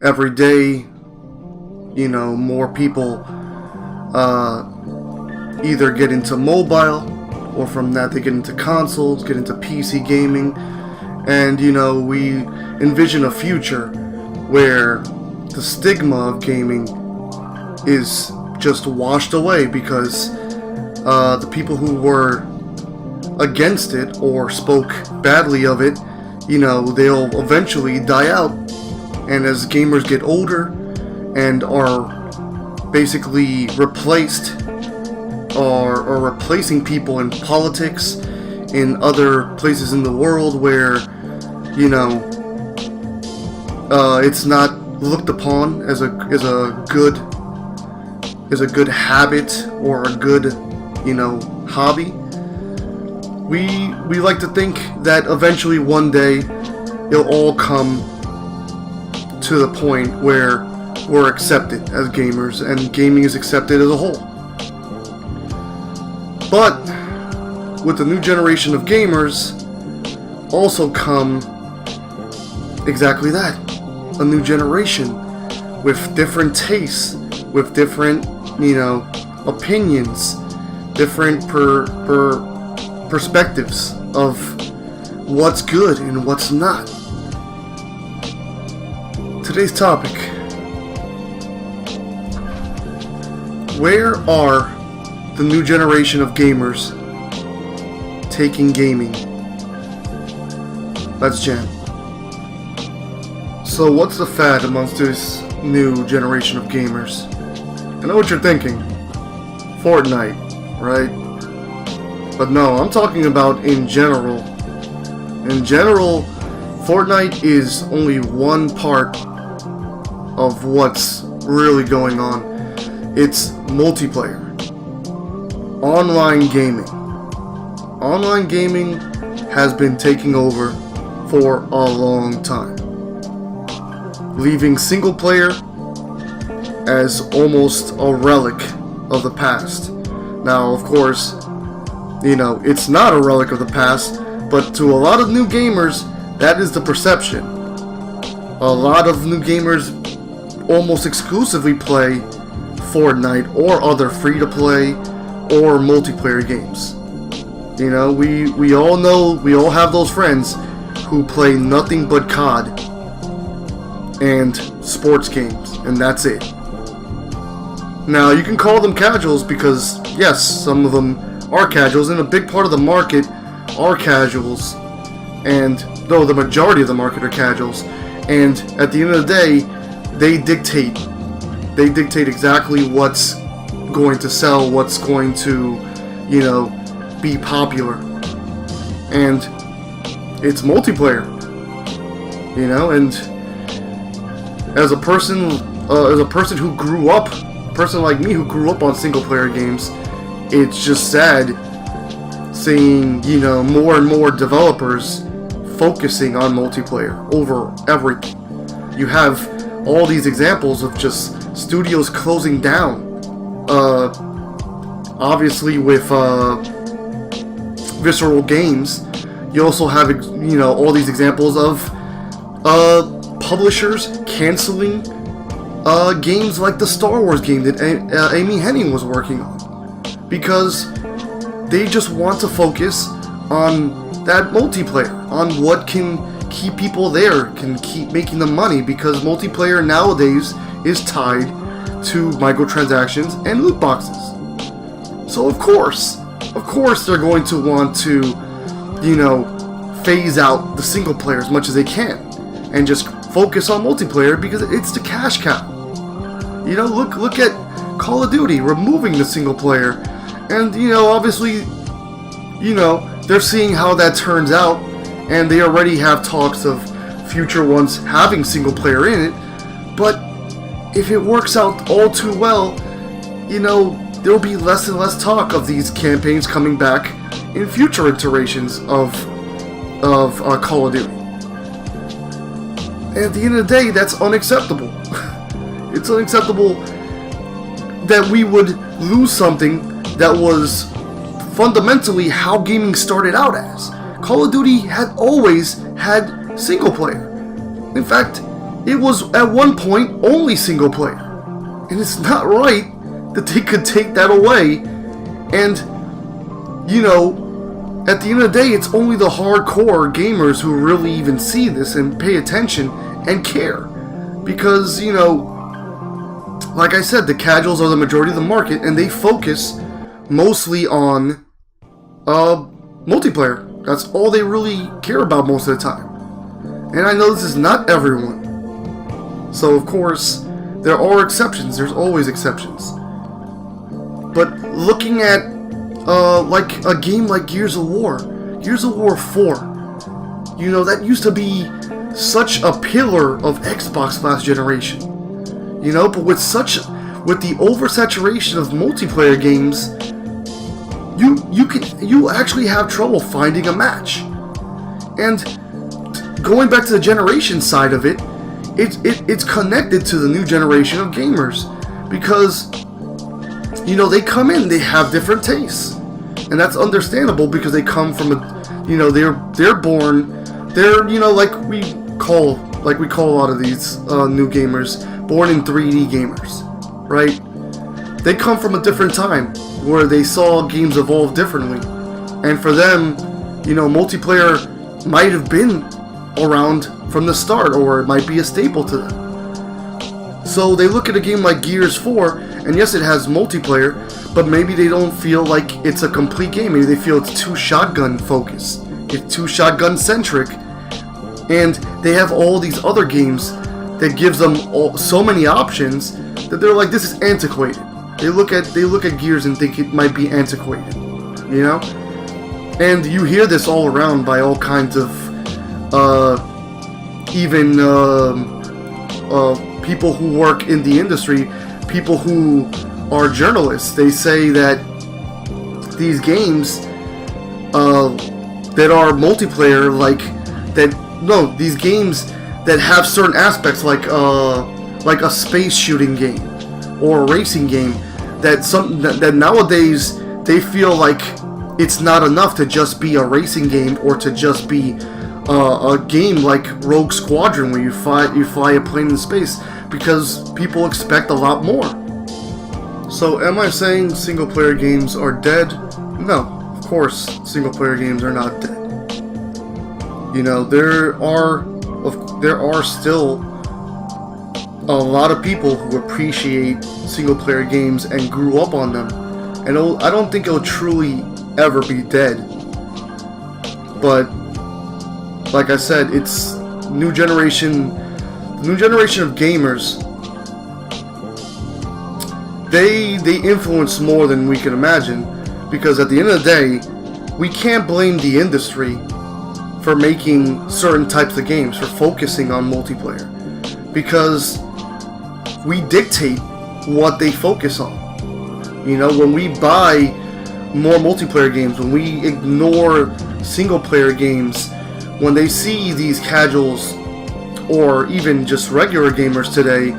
every day, more people either get into mobile, or from that they get into consoles, get into PC gaming, and we envision a future where the stigma of gaming is just washed away because the people who were against it or spoke badly of it, they'll eventually die out. And as gamers get older and are basically replaced or replacing people in politics, in other places in the world where, it's not looked upon as a good habit or a good, hobby. We like to think that eventually one day it'll all come to the point where we're accepted as gamers and gaming is accepted as a whole. But with the new generation of gamers also come exactly that, a new generation with different tastes, with different, opinions, different perspectives of what's good and what's not. Today's topic: where are the new generation of gamers taking gaming? Let's jam. So what's the fad amongst this new generation of gamers? I know what you're thinking. Fortnite, right? But no, I'm talking about in general. In general, Fortnite is only one part of what's really going on. It's multiplayer. Online gaming. Online gaming has been taking over for a long time, leaving single player as almost a relic of the past. Now, of course, it's not a relic of the past, but to a lot of new gamers, that is the perception. A lot of new gamers almost exclusively play Fortnite or other free-to-play or multiplayer games. We all know, we all have those friends who play nothing but COD and sports games, and that's it. Now, you can call them casuals because, yes, some of them are casuals, and a big part of the market are casuals, and though the majority of the market are casuals, and at the end of the day, they dictate exactly what's going to sell, what's going to, be popular, and it's multiplayer, and as a person who grew up, a person like me who grew up on single player games, it's just sad seeing, more and more developers focusing on multiplayer over everything. You have all these examples of just studios closing down. Obviously with Visceral Games, you also have, all these examples of publishers canceling games like the Star Wars game that Amy Hennig was working on, because they just want to focus on that multiplayer, on what can keep people there, can keep making them money, because multiplayer nowadays is tied to microtransactions and loot boxes. So of course they're going to want to, phase out the single player as much as they can and just focus on multiplayer because it's the cash cow. Look at Call of Duty removing the single player, and obviously, they're seeing how that turns out, and they already have talks of future ones having single player in it. But if it works out all too well, there'll be less and less talk of these campaigns coming back in future iterations of Call of Duty. And at the end of the day, that's unacceptable. It's unacceptable that we would lose something that was fundamentally how gaming started out as. Call of Duty had always had single player. In fact, it was at one point only single player. And it's not right that they could take that away. And, you know, at the end of the day, it's only the hardcore gamers who really even see this and pay attention and care. Because, you know, like I said, the casuals are the majority of the market, and they focus mostly on multiplayer. That's all they really care about most of the time. And I know this is not everyone. So, of course, there are exceptions. There's always exceptions. But looking at, like, a game like Gears of War 4, you know, that used to be such a pillar of Xbox last generation. You know, but with the oversaturation of multiplayer games, you actually have trouble finding a match. And going back to the generation side of it, it's connected to the new generation of gamers, because, you know, they come in, they have different tastes, and that's understandable because they come from a, you know, they're born, you know, like we call a lot of these new gamers, born in 3D gamers, right? They come from a different time where they saw games evolve differently, and for them, you know, multiplayer might have been around from the start, or it might be a staple to them. So they look at a game like Gears 4, and yes, it has multiplayer, but maybe they don't feel like it's a complete game. Maybe they feel it's too shotgun focused, it's too shotgun centric, and they have all these other games that gives them so many options that they're like, this is antiquated. They look at Gears and think it might be antiquated, you know? And you hear this all around by all kinds of even people who work in the industry, people who are journalists. They say that these games that are multiplayer, these games that have certain aspects, like a space shooting game or a racing game, that nowadays they feel like it's not enough to just be a racing game, or to just be a game like Rogue Squadron where you fly a plane in space, because people expect a lot more. So am I saying single player games are dead? No, of course single player games are not dead. You know, there are still a lot of people who appreciate single player games and grew up on them, and I don't think it'll truly ever be dead. But like I said, it's new generation of gamers. They influence more than we can imagine, because at the end of the day, we can't blame the industry for making certain types of games, for focusing on multiplayer, because we dictate what they focus on. You know, when we buy more multiplayer games, when we ignore single player games, when they see these casuals or even just regular gamers today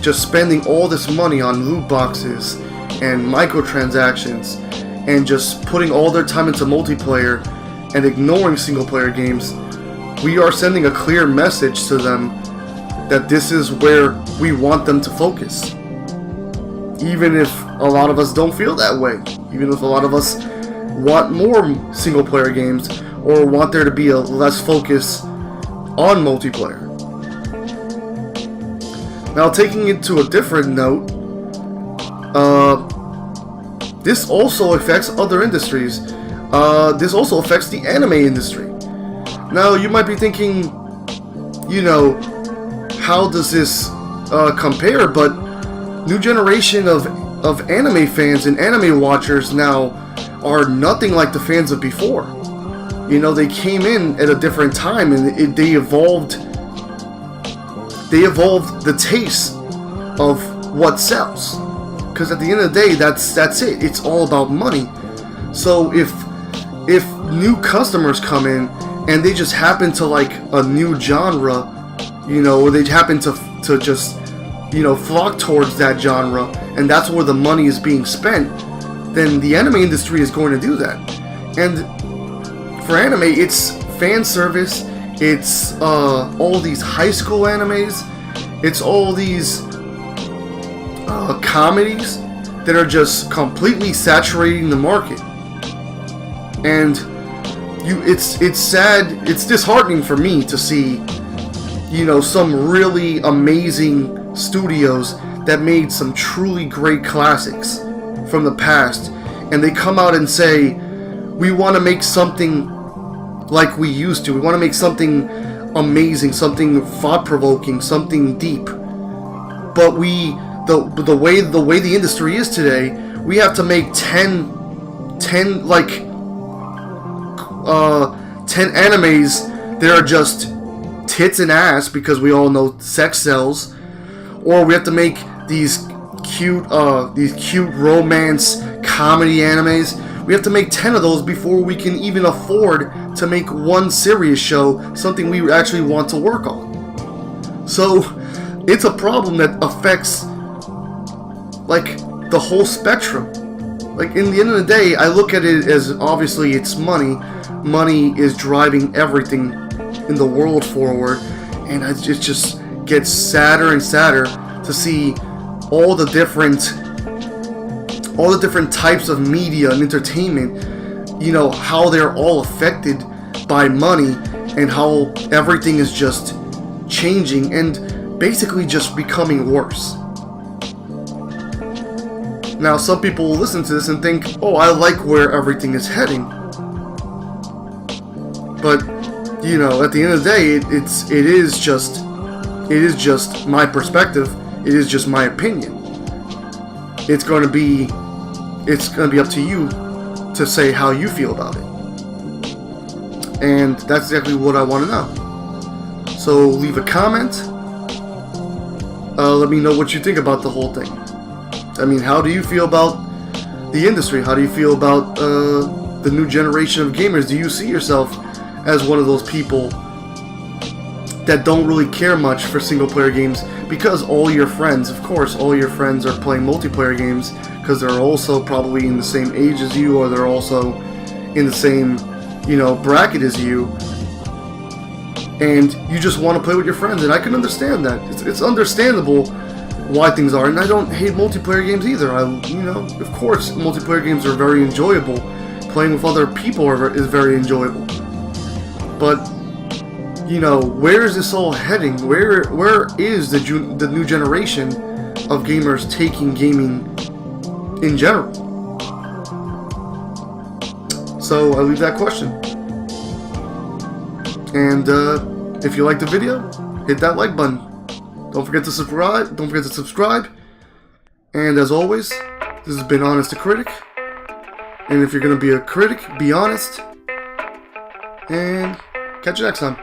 just spending all this money on loot boxes and microtransactions and just putting all their time into multiplayer and ignoring single player games, we are sending a clear message to them that this is where we want them to focus. Even if a lot of us don't feel that way, even if a lot of us want more single player games or want there to be a less focus on multiplayer. Now, taking it to a different note, this also affects other industries. This also affects the anime industry. Now, you might be thinking, you know, how does this compare? But new generation of anime fans and anime watchers now are nothing like the fans of before. You know, they came in at a different time, and they evolved the taste of what sells. Because at the end of the day, that's it. It's all about money. So if new customers come in and they just happen to like a new genre, you know, or they happen to just, you know, flock towards that genre, and that's where the money is being spent, then the anime industry is going to do that. And for anime, it's fan service, It's all these high school animes. It's all these comedies that are just completely saturating the market. And it's sad, it's disheartening for me to see, you know, some really amazing studios that made some truly great classics from the past, and they come out and say, we want to make something like we used to. We want to make something amazing, something thought-provoking, something deep. But the way the industry is today, we have to make 10 animes that are just tits and ass, because we all know sex sells, or we have to make these cute romance comedy animes. We have to make 10 of those before we can even afford to make one serious show, something we actually want to work on. So it's a problem that affects like the whole spectrum. Like, in the end of the day, I look at it as, obviously, it's money. Money is driving everything in the world forward, and it just gets sadder and sadder to see all the different types of media and entertainment, you know, how they're all affected by money, and how everything is just changing and basically just becoming worse. Now, some people will listen to this and think, oh, I like where everything is heading. But, you know, at the end of the day, it is just my perspective. It is just my opinion. It's going to be up to you to say how you feel about it. And that's exactly what I want to know. So leave a comment. Let me know what you think about the whole thing. I mean, how do you feel about the industry? How do you feel about the new generation of gamers? Do you see yourself as one of those people that don't really care much for single-player games, because all your friends, of course, all your friends are playing multiplayer games, because they're also probably in the same age as you, or they're also in the same, you know, bracket as you, and you just want to play with your friends, and I can understand that. It's understandable why things are, and I don't hate multiplayer games either. You know, of course, multiplayer games are very enjoyable. Playing with other people is very enjoyable. But, you know, where is this all heading? Where is the new generation of gamers taking gaming in general? So I leave that question. And if you liked the video, hit that like button. Don't forget to subscribe. And as always, this has been Honest to Critic. And if you're gonna be a critic, be honest. And catch you next time.